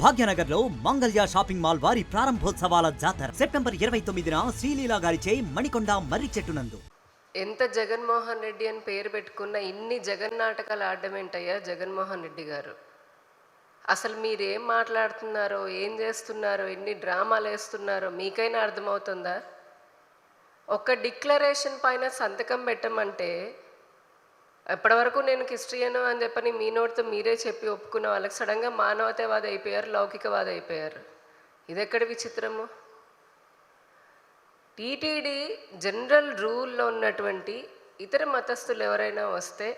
భాగ్యనగర్ లో Mangalya shopping mall వారి ప్రారంభోత్సవాల జాతర సెప్టెంబర్ 29న శ్రీలీలా గారిచే మణికొండ మర్రి చెట్టునందు. ఎంత జగన్మోహన్ రెడ్డి అని పేరు పెట్టుకున్న ఇన్ని జగన్ నాటకాలు ఆడడం ఏంటయ్యా జగన్మోహన్ రెడ్డి గారు? అసలు మీరేం మాట్లాడుతున్నారో, ఏం చేస్తున్నారో, ఎన్ని డ్రామాలు వేస్తున్నారో మీకైనా అర్థమవుతుందా? ఒక డిక్లరేషన్ పైన సంతకం పెట్టమంటే ఎప్పటివరకు నేను క్రిస్టియను అని చెప్పని మీ నోటితో మీరే చెప్పి ఒప్పుకున్న వాళ్ళకి సడన్గా మానవతావాది అయిపోయారు, లౌకికవాది అయిపోయారు. ఇది ఎక్కడి విచిత్రము? టీటీడీ జనరల్ రూల్లో ఉన్నటువంటి ఇతర మతస్థులు ఎవరైనా వస్తే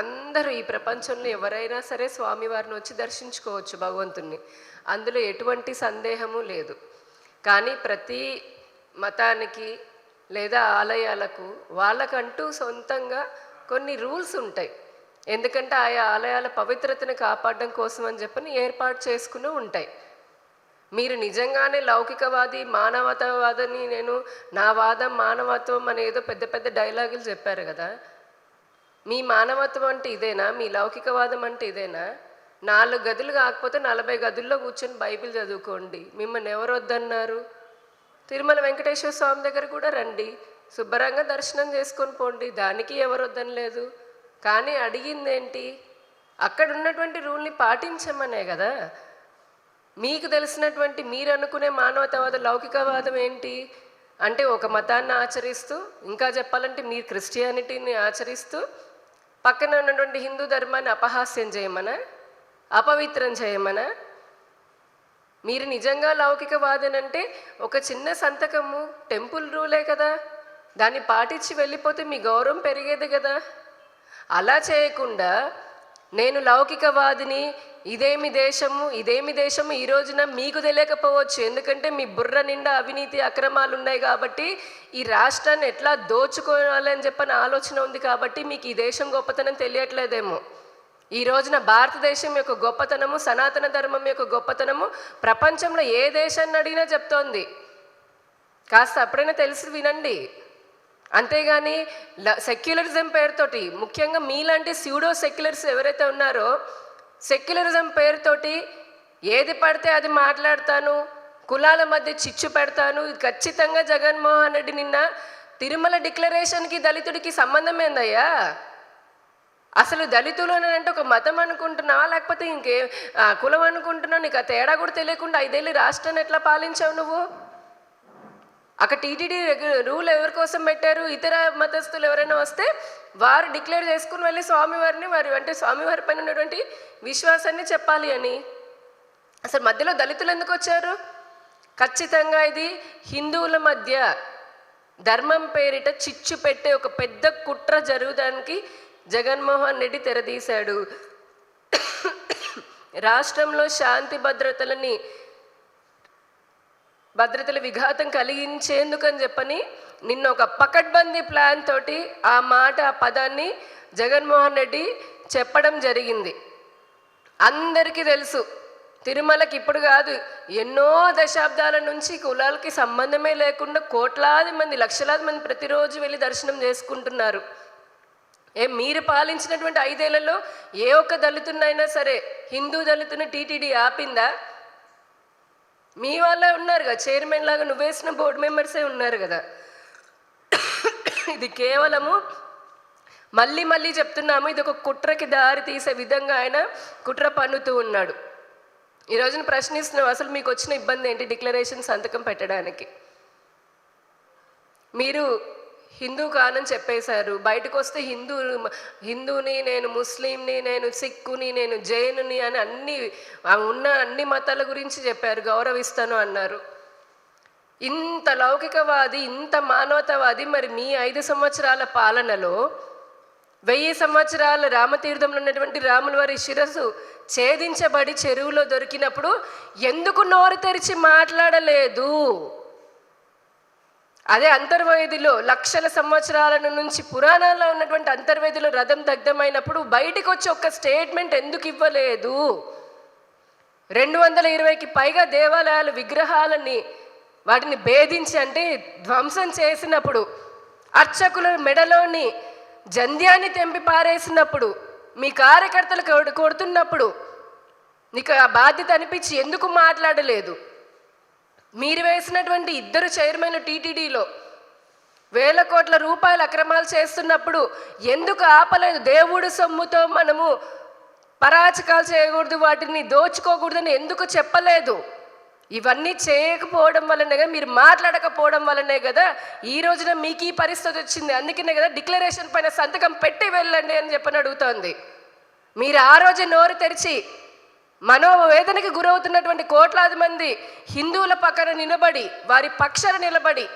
అందరూ ఈ ప్రపంచంలో ఎవరైనా సరే స్వామివారిని వచ్చి దర్శించుకోవచ్చు భగవంతుణ్ణి, అందులో ఎటువంటి సందేహము లేదు. కానీ ప్రతి మతానికి లేదా ఆలయాలకు వాళ్ళకంటూ సొంతంగా కొన్ని రూల్స్ ఉంటాయి. ఎందుకంటే ఆయా ఆలయాల పవిత్రతను కాపాడడం కోసం అని చెప్పని ఏర్పాటు చేసుకుని ఉంటాయి. మీరు నిజంగానే లౌకికవాది మానవతావాదని నా వాదం మానవత్వం అని ఏదో పెద్ద పెద్ద డైలాగులు చెప్పారు కదా. మీ మానవత్వం అంటే ఇదేనా? మీ లౌకికవాదం అంటే ఇదేనా? 4 గదులు కాకపోతే 40 గదుల్లో కూర్చొని బైబిల్ చదువుకోండి. మిమ్మల్ని ఎవరు వద్దన్నారు? తిరుమల వెంకటేశ్వర స్వామి దగ్గర కూడా రండి, శుభ్రంగా దర్శనం చేసుకొని పోండి, దానికి ఎవరు వద్దనలేదు. కానీ అడిగిందేంటి? అక్కడ ఉన్నటువంటి రూల్ని పాటించమనే కదా. మీకు తెలిసినటువంటి మీరు అనుకునే మానవతావాదం లౌకికవాదం ఏంటి అంటే ఒక మతాన్ని ఆచరిస్తూ, ఇంకా చెప్పాలంటే మీరు క్రిస్టియానిటీని ఆచరిస్తూ పక్కన ఉన్నటువంటి హిందూ ధర్మాన్ని అపహాస్యం చేయమనా, అపవిత్రం చేయమనా? మీరు నిజంగా లౌకికవాదనంటే ఒక చిన్న సంతకము టెంపుల్ రూలే కదా, దాన్ని పాటించి వెళ్ళిపోతే మీ గౌరవం పెరిగేది కదా. అలా చేయకుండా నేను లౌకికవాదిని, ఇదేమి దేశము ఈ రోజున మీకు తెలియకపోవచ్చు. ఎందుకంటే మీ బుర్ర నిండా అవినీతి అక్రమాలు ఉన్నాయి కాబట్టి, ఈ రాష్ట్రాన్ని ఎట్లా దోచుకోవాలని చెప్పని ఆలోచన ఉంది కాబట్టి మీకు ఈ దేశం గొప్పతనం తెలియట్లేదేమో. ఈ రోజున భారతదేశం యొక్క గొప్పతనము, సనాతన ధర్మం యొక్క గొప్పతనము ప్రపంచంలో ఏ దేశాన్ని అడిగినా చెప్తోంది. కాస్త అప్పుడైనా తెలిసి వినండి. అంతేగాని సెక్యులరిజం పేరుతోటి, ముఖ్యంగా మీలాంటి స్యూడో సెక్యులర్స్ ఎవరైతే ఉన్నారో, సెక్యులరిజం పేరుతోటి ఏది పడితే అది మాట్లాడతాను, కులాల మధ్య చిచ్చు పెడతాను. ఇది ఖచ్చితంగా జగన్మోహన్ రెడ్డి నిన్న తిరుమల డిక్లరేషన్కి దళితుడికి సంబంధం ఏందయ్యా? అసలు దళితులు అని అంటే ఒక మతం అనుకుంటున్నావా, లేకపోతే ఇంకే కులం అనుకుంటున్నావు? నీకు ఆ తేడా కూడా తెలియకుండా 5 ఏళ్ళు రాష్ట్రాన్ని ఎట్లా పాలించావు నువ్వు? అక్కడ టీటీడీ రూల్ ఎవరి కోసం పెట్టారు? ఇతర మతస్థులు ఎవరైనా వస్తే వారు డిక్లేర్ చేసుకుని వెళ్ళి స్వామివారిని అంటే స్వామివారి పైన ఉన్నటువంటి విశ్వాసాన్ని చెప్పాలి అని. అసలు మధ్యలో దళితులు ఎందుకు వచ్చారు? ఖచ్చితంగా ఇది హిందువుల మధ్య ధర్మం పేరిట చిచ్చు పెట్టే ఒక పెద్ద కుట్ర జరగడానికి జగన్మోహన్ రెడ్డి తెరదీశాడు. రాష్ట్రంలో శాంతి భద్రతల విఘాతం కలిగించేందుకని చెప్పని నిన్న ఒక పకడ్బందీ ప్లాన్ తోటి ఆ పదాన్ని జగన్మోహన్ రెడ్డి చెప్పడం జరిగింది. అందరికీ తెలుసు, తిరుమలకి ఇప్పుడు కాదు, ఎన్నో దశాబ్దాల నుంచి కులాలకి సంబంధమే లేకుండా కోట్లాది మంది, లక్షలాది మంది ప్రతిరోజు వెళ్ళి దర్శనం చేసుకుంటున్నారు. మీరు పాలించినటువంటి 5 ఏళ్లలో ఏ ఒక్క దళితున్నైనా సరే, హిందూ దళితుని టీటీడీ ఆపిందా? మీ వాళ్ళే ఉన్నారు కదా, చైర్మన్ లాగా నువ్వేసిన బోర్డు మెంబర్సే ఉన్నారు కదా. ఇది కేవలము మళ్ళీ చెప్తున్నాము, ఇది ఒక కుట్రకి దారి తీసే విధంగా ఆయన కుట్ర పన్నుతూ ఉన్నాడు. ఈ రోజున ప్రశ్నిస్తున్నాం, అసలు మీకు వచ్చిన ఇబ్బంది ఏంటి డిక్లరేషన్ సంతకం పెట్టడానికి? మీరు హిందూ కానని చెప్పేశారు, బయటకు వస్తే హిందూని, నేను ముస్లింని, నేను సిక్కుని, నేను జైనుని అని అన్ని మతాల గురించి చెప్పారు, గౌరవిస్తాను అన్నారు. ఇంత లౌకికవాది, ఇంత మానవతావాది మరి మీ 5 సంవత్సరాల పాలనలో 1000 సంవత్సరాల రామతీర్థంలో ఉన్నటువంటి రాముల వారి శిరస్సు ఛేదించబడి చెరువులో దొరికినప్పుడు ఎందుకు నోరు తెరిచి మాట్లాడలేదు? అదే అంతర్వేదిలో లక్షల సంవత్సరాల నుంచి పురాణాల్లో ఉన్నటువంటి అంతర్వేదిలో రథం దగ్ధమైనప్పుడు బయటికి వచ్చి ఒక్క స్టేట్మెంట్ ఎందుకు ఇవ్వలేదు? 220కి పైగా దేవాలయాల విగ్రహాలని వాటిని భేదించి అంటే ధ్వంసం చేసినప్పుడు, అర్చకుల మెడలోని జంధ్యాన్ని తెంపి పారేసినప్పుడు, మీ కార్యకర్తలు కొడుతున్నప్పుడు నీకు ఆ బాధ్యత అనిపించి ఎందుకు మాట్లాడలేదు? మీరు వేసినటువంటి 2 చైర్మన్లు టీటీడీలో వేల కోట్ల రూపాయల అక్రమాలు చేస్తున్నప్పుడు ఎందుకు ఆపలేదు? దేవుడి సొమ్ముతో మనము పరాచకాలు చేయకూడదు, వాటిని దోచుకోకూడదని ఎందుకు చెప్పలేదు? ఇవన్నీ చేయకపోవడం వల్లనే కదా, మీరు మాట్లాడకపోవడం వల్లనే కదా ఈ రోజున మీకు ఈ పరిస్థితి వచ్చింది. అందుకనే కదా డిక్లరేషన్ పైన సంతకం పెట్టి వెళ్ళండి అని చెప్పని అడుగుతోంది. మీరు ఆ రోజు నోరు తెరిచి మనోవేదనకి గురవుతున్నటువంటి కోట్లాది మంది హిందువుల పక్కన నిలబడి, వారి పక్షాన నిలబడి,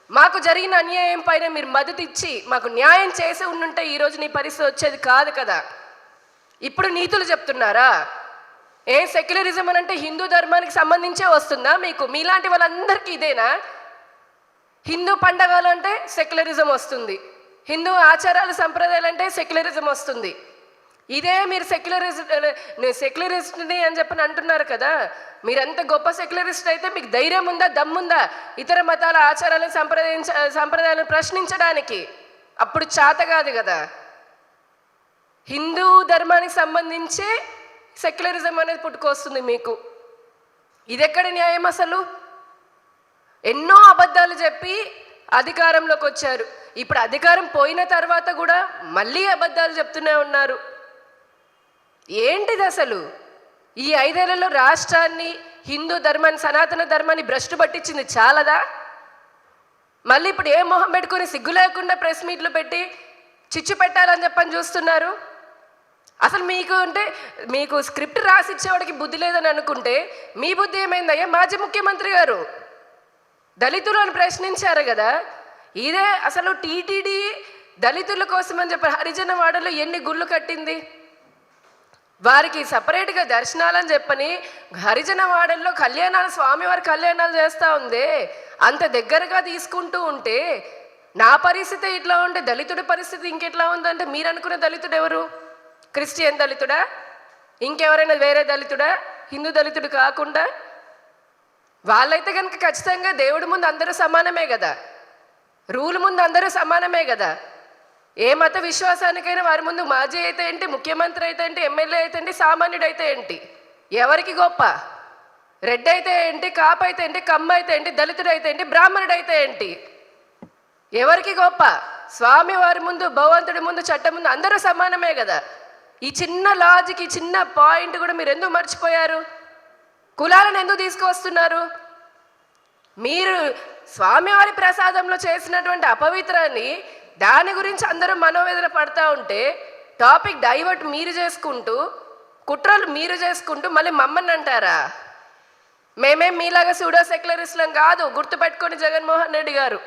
మాకు జరిగిన అన్యాయం పైన మీరు మద్దతు ఇచ్చి మాకు న్యాయం చేసి ఉండుంటే ఈరోజు నీ పరిస్థితి వచ్చేది కాదు కదా. ఇప్పుడు నీతులు చెప్తున్నారా? సెక్యులరిజం అని అంటే హిందూ ధర్మానికి సంబంధించే వస్తుందా మీకు? మీలాంటి వాళ్ళందరికీ ఇదేనా? హిందూ పండగలు అంటే సెక్యులరిజం వస్తుంది, హిందూ ఆచారాలు సంప్రదాయాలు అంటే సెక్యులరిజం వస్తుంది. ఇదే మీరు సెక్యులరిస్ట్ని అని చెప్పని అంటున్నారు కదా. మీరంత గొప్ప సెక్యులరిస్ట్ అయితే మీకు ధైర్యం ఉందా, దమ్ముందా ఇతర మతాల ఆచారాలను సంప్రదాయాలను ప్రశ్నించడానికి? అప్పుడు చేత కాదు కదా. హిందూ ధర్మానికి సంబంధించే సెక్యులరిజం అనేది పుట్టుకొస్తుంది మీకు. ఇదెక్కడ న్యాయం అసలు? ఎన్నో అబద్ధాలు చెప్పి అధికారంలోకి వచ్చారు. ఇప్పుడు అధికారం పోయిన తర్వాత కూడా మళ్ళీ అబద్ధాలు చెప్తూనే ఉన్నారు. ఏంటిది అసలు? ఈ 5 ఏళ్లలో రాష్ట్రాన్ని, హిందూ ధర్మాన్ని, సనాతన ధర్మాన్ని భ్రష్టు పట్టించింది చాలదా? మళ్ళీ ఇప్పుడు ఏ మొహం పెట్టుకుని సిగ్గు లేకుండా ప్రెస్ మీట్లు పెట్టి చిచ్చు పెట్టాలని చెప్పని చూస్తున్నారు. అసలు మీకు స్క్రిప్ట్ రాసిచ్చేవాడికి బుద్ధి లేదని అనుకుంటే మీ బుద్ధి ఏమైందయ్యా? మాజీ ముఖ్యమంత్రి గారు దళితులను ప్రశ్నించారు కదా. ఇదే అసలు టీటీడీ దళితుల కోసం అని చెప్పి హరిజన వాడలో ఎన్ని గుళ్ళు కట్టింది? వారికి సపరేట్గా దర్శనాలని చెప్పని హరిజన వాడల్లో కళ్యాణాలు, స్వామివారి కళ్యాణాలు చేస్తూ ఉంది. అంత దగ్గరగా తీసుకుంటూ ఉంటే నా పరిస్థితి ఇట్లా ఉంటే దళితుడి పరిస్థితి ఇంకెట్లా ఉందంటే, మీరు అనుకున్న దళితుడు ఎవరు? క్రిస్టియన్ దళితుడా? ఇంకెవరైనా వేరే దళితుడా? హిందూ దళితుడు కాకుండా? వాళ్ళైతే కనుక ఖచ్చితంగా దేవుడి ముందు అందరూ సమానమే కదా, రూల్ ముందు అందరూ సమానమే కదా. ఏ మత విశ్వాసానికైనా వారి ముందు మాజీ అయితే ఏంటి, ముఖ్యమంత్రి అయితే ఏంటి, ఎమ్మెల్యే అయితే ఏంటి, సామాన్యుడైతే ఏంటి? ఎవరికి గొప్ప? రెడ్డి అయితే ఏంటి, కాపు అయితే ఏంటి, కమ్మ అయితే ఏంటి, దళితుడు అయితే ఏంటి, బ్రాహ్మణుడు అయితే ఏంటి? ఎవరికి గొప్ప? స్వామి వారి ముందు, భగవంతుడి ముందు, చట్టం ముందు అందరూ సమానమే కదా. ఈ చిన్న లాజిక్, ఈ చిన్న పాయింట్ కూడా మీరు ఎందుకు మర్చిపోయారు? కులాలను ఎందుకు తీసుకువస్తున్నారు? మీరు స్వామివారి ప్రసాదంలో చేసినటువంటి అపవిత్రాన్ని, దాని గురించి అందరూ మనోవేదన పడతా ఉంటే టాపిక్ డైవర్ట్ మీరు చేసుకుంటూ, కుట్రలు మీరు చేసుకుంటూ మళ్ళీ మమ్మల్ని అంటారా? మేమేం మీలాగా సూడో సెక్యులరిస్టులం కాదు, గుర్తుపెట్టుకోండి జగన్మోహన్ రెడ్డి గారు.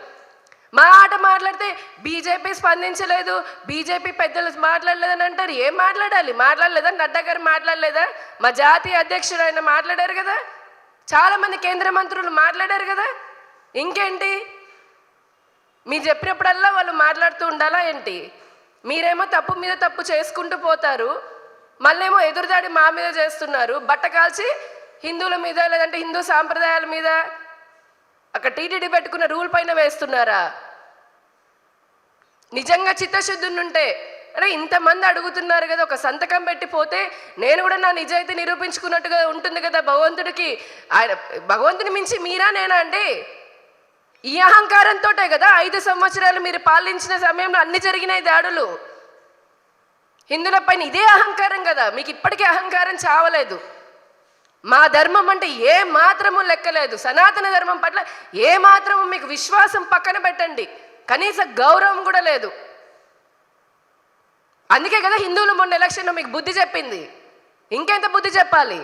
మా ఆట మాట్లాడితే బీజేపీ స్పందించలేదు, బీజేపీ పెద్దలు మాట్లాడలేదని అంటారు. ఏం మాట్లాడాలి? మాట్లాడలేదా? నడ్డా గారు మాట్లాడలేదా? మా జాతీయ అధ్యక్షుడు ఆయన మాట్లాడారు కదా, చాలామంది కేంద్ర మంత్రులు మాట్లాడారు కదా. ఇంకేంటి? మీరు చెప్పినప్పుడల్లా వాళ్ళు మాట్లాడుతూ ఉండాలా ఏంటి? మీరేమో తప్పు మీద తప్పు చేసుకుంటూ పోతారు, మళ్ళేమో ఎదురుదాడి మా మీద చేస్తున్నారు. బట్ట కాల్చి హిందువుల మీద, లేదంటే హిందూ సాంప్రదాయాల మీద అక్కడ టీటీడీ పెట్టుకున్న రూల్ పైన వేస్తున్నారా? నిజంగా చిత్తశుద్ధి ఉంటే, అరే ఇంతమంది అడుగుతున్నారు కదా, ఒక సంతకం పెట్టిపోతే నేను కూడా నా నిజాయితీ నిరూపించుకున్నట్టుగా ఉంటుంది కదా భగవంతుడికి. ఆయన భగవంతుని మించి మీరా నేనా అండి? ఈ అహంకారంతో కదా 5 సంవత్సరాలు మీరు పాలించిన సమయంలో అన్ని జరిగినాయి దాడులు హిందువుల పైన. ఇదే అహంకారం కదా మీకు. ఇప్పటికీ అహంకారం చావలేదు. మా ధర్మం అంటే ఏ మాత్రము లెక్కలేదు, సనాతన ధర్మం పట్ల ఏ మాత్రము మీకు విశ్వాసం పక్కన పెట్టండి, కనీస గౌరవం కూడా లేదు. అందుకే కదా హిందువులు మొన్న ఎలక్షన్లో మీకు బుద్ధి చెప్పింది. ఇంకెంత బుద్ధి చెప్పాలి?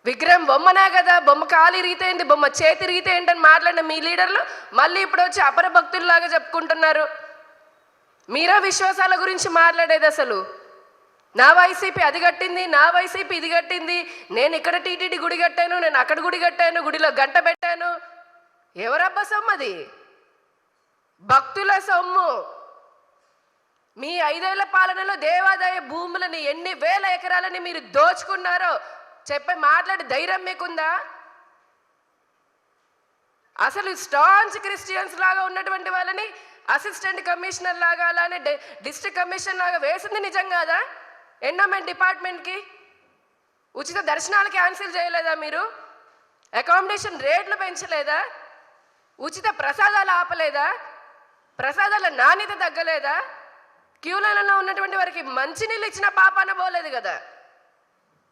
విగ్రహం బొమ్మనే కదా, బొమ్మ కాలి రీతే ఏంటి, బొమ్మ చేతి రీతే ఏంటని మాట్లాడిన మీ లీడర్లు మళ్ళీ ఇప్పుడు వచ్చి అపర భక్తుల్లాగా చెప్పుకుంటున్నారు. మీరా విశ్వాసాల గురించి మాట్లాడేది? అసలు నా వైసీపీ అది కట్టింది, నా వైసీపీ ఇది కట్టింది, నేను ఇక్కడ టీటీడీ గుడి కట్టాను, నేను అక్కడ గుడి కట్టాను, గుడిలో గంట పెట్టాను. ఎవరబ్బా సొమ్ము అది? భక్తుల సొమ్ము. మీ 5 ఏళ్ల పాలనలో దేవాదాయ భూములని ఎన్ని వేల ఎకరాలని మీరు దోచుకున్నారో చెప్పి మాట్లాడే ధైర్యం మీకుందా? అసలు స్టాన్స్ క్రిస్టియన్స్ లాగా ఉన్నటువంటి వాళ్ళని అసిస్టెంట్ కమిషనర్ లాగా, అలానే డిస్ట్రిక్ట్ కమిషనర్ లాగా వేసింది నిజం కాదా? ఎండోమెంట్ డిపార్ట్మెంట్కి? ఉచిత దర్శనాలు క్యాన్సిల్ చేయలేదా మీరు? అకామిడేషన్ రేట్లు పెంచలేదా? ఉచిత ప్రసాదాలు ఆపలేదా? ప్రసాదాల నాణ్యత తగ్గలేదా? క్యూలలో ఉన్నటువంటి వారికి మంచినీళ్ళు ఇచ్చిన పాపాన పోలేదు కదా.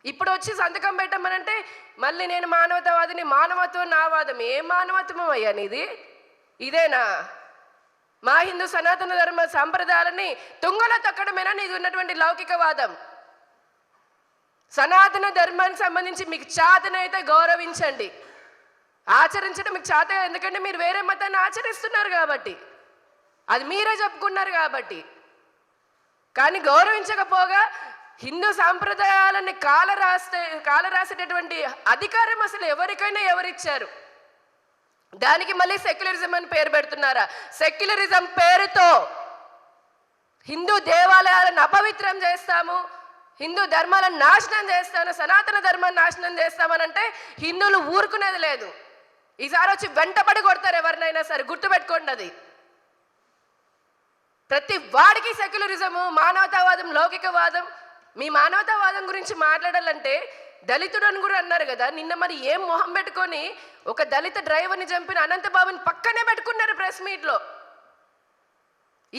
ఇప్పుడు వచ్చి సంతకం పెట్టమనంటే మళ్ళీ నేను మానవతావాదిని, మానవత్వం నా వాదం. ఏ మానవత్వం అయ్యా నీది? ఇదేనా మా హిందూ సనాతన ధర్మ సాంప్రదాయాలని తుంగలో తొక్కడమేనా నీది ఉన్నటువంటి లౌకికవాదం? సనాతన ధర్మానికి సంబంధించి మీకు చేతనైతే గౌరవించండి, ఆచరించడం మీకు చేత. ఎందుకంటే మీరు వేరే మతాన్ని ఆచరిస్తున్నారు కాబట్టి, అది మీరే చెప్పుకున్నారు కాబట్టి. కానీ గౌరవించకపోగా హిందూ సాంప్రదాయాలని కాలరాసేటటువంటి అధికారం అసలు ఎవరికైనా ఎవరిచ్చారు? దానికి మళ్ళీ సెక్యులరిజం అని పేరు పెడుతున్నారా? సెక్యులరిజం పేరుతో హిందూ దేవాలయాలను అపవిత్రం చేస్తాము, హిందూ ధర్మాలను నాశనం చేస్తాను, సనాతన ధర్మాన్ని నాశనం చేస్తామనంటే హిందువులు ఊరుకునేది లేదు. ఈసారి వచ్చి వెంటబడి కొడతారు ఎవరినైనా సరే, గుర్తుపెట్టుకోండి. అది ప్రతి వాడికి సెక్యులరిజము, మానవతావాదం, లౌకికవాదం. మీ మానవతావాదం గురించి మాట్లాడాలంటే దళితుడు అని కూడా అన్నారు కదా నిన్న. మరి ఏం మొహం పెట్టుకొని ఒక దళిత డ్రైవర్ని చంపిన అనంతబాబుని పక్కనే పెట్టుకున్నారు ప్రెస్ మీట్లో.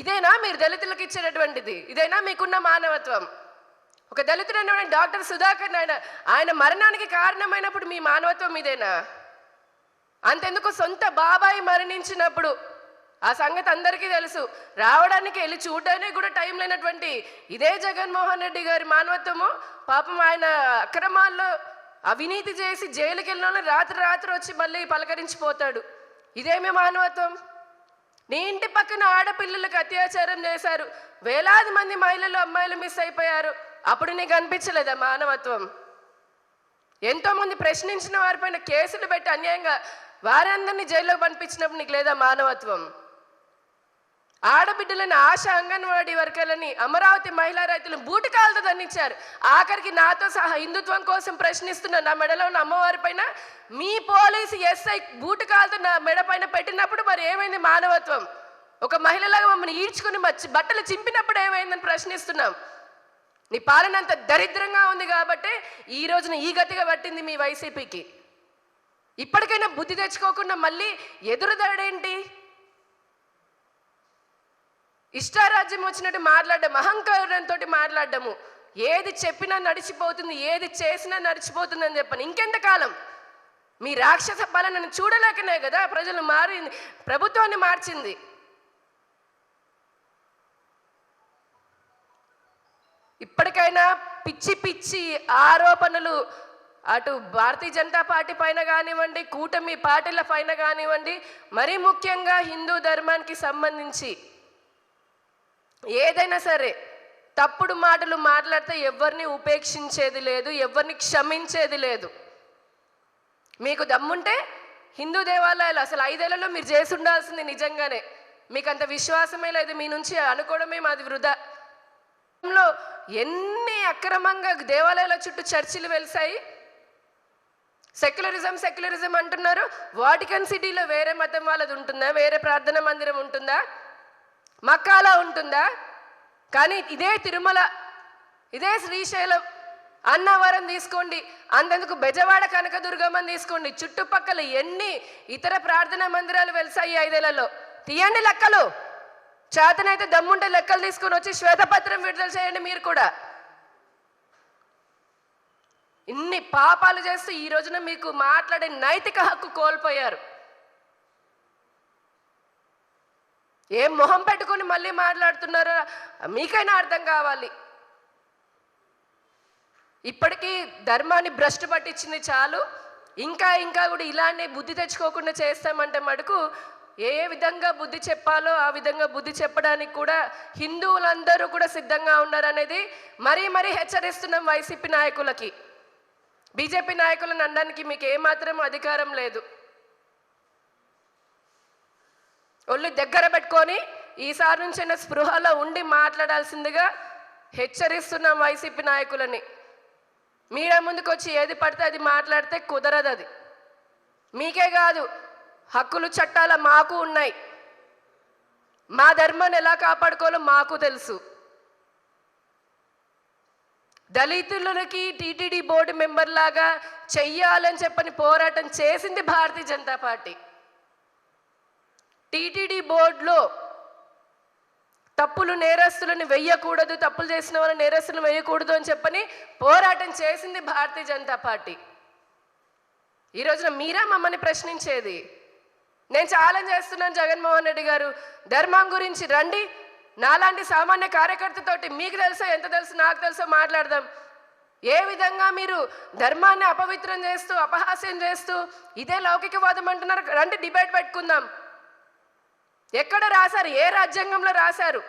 ఇదేనా మీరు దళితులకు ఇచ్చేటటువంటిది? ఇదేనా మీకున్న మానవత్వం? ఒక దళితుడు అనే డాక్టర్ సుధాకర్ ఆయన మరణానికి కారణమైనప్పుడు మీ మానవత్వం ఇదేనా? అంతెందుకు సొంత బాబాయి మరణించినప్పుడు ఆ సంగతి అందరికీ తెలుసు, రావడానికి వెళ్ళి చూడడానికి కూడా టైం లేనటువంటి ఇదే జగన్మోహన్ రెడ్డి గారి మానవత్వము. పాపం ఆయన అక్రమాల్లో అవినీతి చేసి జైలుకి వెళ్ళిన రాత్రి వచ్చి మళ్ళీ పలకరించిపోతాడు. ఇదేమి మానవత్వం? నీ ఇంటి పక్కన ఆడపిల్లలకు అత్యాచారం చేశారు, వేలాది మంది మహిళలు, అమ్మాయిలు మిస్ అయిపోయారు. అప్పుడు నీకు అనిపించలేదా మానవత్వం? ఎంతోమంది ప్రశ్నించిన వారిపైన కేసులు పెట్టి అన్యాయంగా వారందరినీ జైల్లో పంపించినప్పుడు నీకు లేదా మానవత్వం? ఆడబిడ్డలని, ఆశ అంగన్వాడీ వర్కర్లని, అమరావతి మహిళా రైతులను బూటకాలతో దండించారు. ఆఖరికి నాతో సహా హిందుత్వం కోసం ప్రశ్నిస్తున్న నా మెడలో ఉన్న అమ్మవారి పైన మీ పోలీసు ఎస్ఐ బూటకాలతో నా మెడ పైన పెట్టినప్పుడు మరి ఏమైంది మానవత్వం? ఒక మహిళలాగా మమ్మల్ని ఈడ్చుకుని బట్టలు చింపినప్పుడు ఏమైందని ప్రశ్నిస్తున్నాం. నీ పాలన అంత దరిద్రంగా ఉంది కాబట్టి ఈ రోజున ఈ గతిగా పట్టింది మీ వైసీపీకి. ఇప్పటికైనా బుద్ధి తెచ్చుకోకుండా మళ్ళీ ఎదురుదడేంటి? ఇష్టారాజ్యం వచ్చినట్టు మాట్లాడడం, అహంకారంతో మాట్లాడము. ఏది చెప్పినా నడిచిపోతుంది, ఏది చేసినా నడిచిపోతుంది అని చెప్పను. ఇంకెంతకాలం మీ రాక్షస పాలనను చూడలేకనే కదా ప్రజలు ప్రభుత్వాన్ని మార్చింది. ఇప్పటికైనా పిచ్చి పిచ్చి ఆరోపణలు అటు భారతీయ జనతా పార్టీ పైన కానివ్వండి, కూటమి పార్టీల పైన కానివ్వండి, మరీ ముఖ్యంగా హిందూ ధర్మానికి సంబంధించి ఏదైనా సరే తప్పుడు మాటలు మాట్లాడితే ఎవరిని ఉపేక్షించేది లేదు, ఎవరిని క్షమించేది లేదు. మీకు దమ్ముంటే హిందూ దేవాలయాలు అసలు 5 ఏళ్లలో మీరు చేసి ఉండాల్సింది. నిజంగానే మీకు అంత విశ్వాసమే లేదు, మీ నుంచి అనుకోవడమే మాది వృధా. ఎన్ని అక్రమంగా దేవాలయాల చుట్టూ చర్చిలు వెలిసాయి. సెక్యులరిజం అంటున్నారు. వాటికన్ సిటీలో వేరే మతం వాళ్ళది ఉంటుందా? వేరే ప్రార్థనా మందిరం ఉంటుందా? మక్కాలో ఉంటుందా? కానీ ఇదే తిరుమల, ఇదే శ్రీశైలం, అన్నవరం తీసుకోండి, అంతెందుకు బెజవాడ కనకదుర్గమ్మని తీసుకోండి, చుట్టుపక్కల ఎన్ని ఇతర ప్రార్థనా మందిరాలు వెలిసాయి 5 ఏళ్లలో. తీయండి లెక్కలు. చేతనైతే దమ్ముంటే లెక్కలు తీసుకొని వచ్చి శ్వేతపత్రం విడుదల చేయండి. మీరు కూడా ఇన్ని పాపాలు చేస్తూ ఈ రోజున మీకు మాట్లాడే నైతిక హక్కు కోల్పోయారు. ఏం మొహం పెట్టుకొని మళ్ళీ మాట్లాడుతున్నారో మీకైనా అర్థం కావాలి. ఇప్పటికీ ధర్మాన్ని భ్రష్టు పట్టించింది చాలు. ఇంకా కూడా ఇలానే బుద్ధి తెచ్చుకోకుండా చేస్తామంటే మటుకు ఏ విధంగా బుద్ధి చెప్పాలో ఆ విధంగా బుద్ధి చెప్పడానికి కూడా హిందువులందరూ కూడా సిద్ధంగా ఉన్నారనేది మరీ హెచ్చరిస్తున్నాం వైసీపీ నాయకులకి. బీజేపీ నాయకులను అనడానికి మీకు ఏమాత్రం అధికారం లేదు. ఒళ్ళు దగ్గర పెట్టుకొని ఈసారి నుంచైనా స్పృహలో ఉండి మాట్లాడాల్సిందిగా హెచ్చరిస్తున్నాం వైసీపీ నాయకులని. మీడియా ముందుకు వచ్చి ఏది పడితే అది మాట్లాడితే కుదరదు. అది మీకే కాదు, హక్కులు చట్టాలు మాకు ఉన్నాయి. మా ధర్మాన్ని ఎలా కాపాడుకోవాలో మాకు తెలుసు. దళితులకి టీటీడీ బోర్డు మెంబర్ లాగా చెయ్యాలని చెప్పని పోరాటం చేసింది భారతీయ జనతా పార్టీ. టీటీడీ బోర్డులో తప్పులు నేరస్తులను వెయ్యకూడదు, తప్పులు చేసిన వాళ్ళని నేరస్తులను వేయకూడదు అని చెప్పని పోరాటం చేసింది భారతీయ జనతా పార్టీ. ఈ రోజున మీరా మమ్మల్ని ప్రశ్నించేది? నేను ఛాలెంజ్ చేస్తున్నాను జగన్మోహన్ రెడ్డి గారు, ధర్మం గురించి రండి, నాలాంటి సామాన్య కార్యకర్తతోటి మీకు తెలుసో ఎంత తెలుసు నాకు తెలుసో మాట్లాడదాం. ఏ విధంగా మీరు ధర్మాన్ని అపవిత్రం చేస్తూ అపహాస్యం చేస్తూ ఇదే లౌకికవాదం అంటున్నారు, రండి డిబేట్ పెట్టుకుందాం. ఎక్కడ రాశారు? ఏ రాజ్యాంగంలో రాశారు?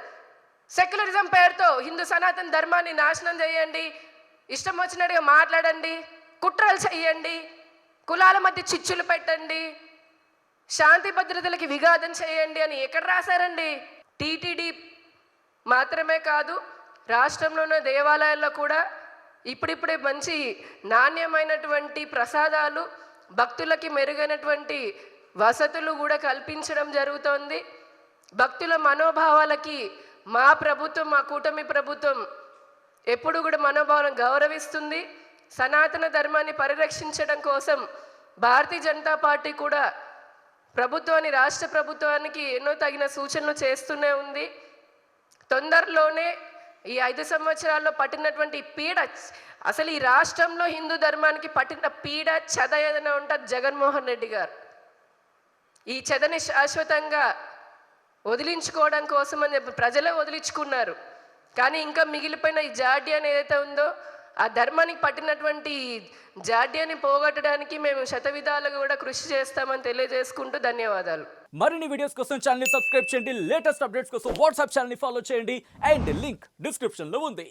సెక్యులరిజం పేరుతో హిందూ సనాతన ధర్మాన్ని నాశనం చేయండి, ఇష్టం వచ్చినట్టుగా మాట్లాడండి, కుట్రలు చెయ్యండి, కులాల మధ్య చిచ్చులు పెట్టండి, శాంతి భద్రతలకి విఘాతం చేయండి అని ఎక్కడ రాశారండి? టీటీడీ మాత్రమే కాదు, రాష్ట్రంలో ఉన్న దేవాలయాల్లో కూడా ఇప్పుడిప్పుడే మంచి నాణ్యమైనటువంటి ప్రసాదాలు, భక్తులకి మెరుగైనటువంటి వసతులు కూడా కల్పించడం జరుగుతోంది. భక్తుల మనోభావాలకి మా ప్రభుత్వం, మా కూటమి ప్రభుత్వం ఎప్పుడు కూడా మనోభావాలను గౌరవిస్తుంది. సనాతన ధర్మాన్ని పరిరక్షించడం కోసం భారతీయ జనతా పార్టీ కూడా ప్రభుత్వాన్ని, రాష్ట్ర ప్రభుత్వానికి ఎన్నో తగిన సూచనలు చేస్తూనే ఉంది. తొందరలోనే ఈ 5 సంవత్సరాల్లో పట్టినటువంటి పీడ, అసలు ఈ రాష్ట్రంలో హిందూ ధర్మానికి పట్టిన పీడ చెద ఏదైనా ఉంటుంది జగన్మోహన్ రెడ్డి గారు. ఈ చెదని శాశ్వతంగా వదిలించుకోవడం కోసం అని చెప్పి ప్రజలే వదిలించుకున్నారు. కానీ ఇంకా మిగిలిపోయిన ఈ జాడ్యాన్ని ఏదైతే ఉందో, ఆ ధర్మానికి పట్టినటువంటి జాడ్యాన్ని పోగొట్టడానికి మేము శతవిధాలుగా కూడా కృషి చేస్తామని తెలియజేసుకుంటూ ధన్యవాదాలు. మరిన్ని వీడియోస్ కోసం ఛానల్ ని సబ్స్క్రైబ్ చేయండి, లేటెస్ట్ అప్డేట్స్ కోసం వాట్సాప్ ఛానల్ ని ఫాలో చేయండి, అండ్ లింక్ డిస్క్రిప్షన్ లో ఉంది.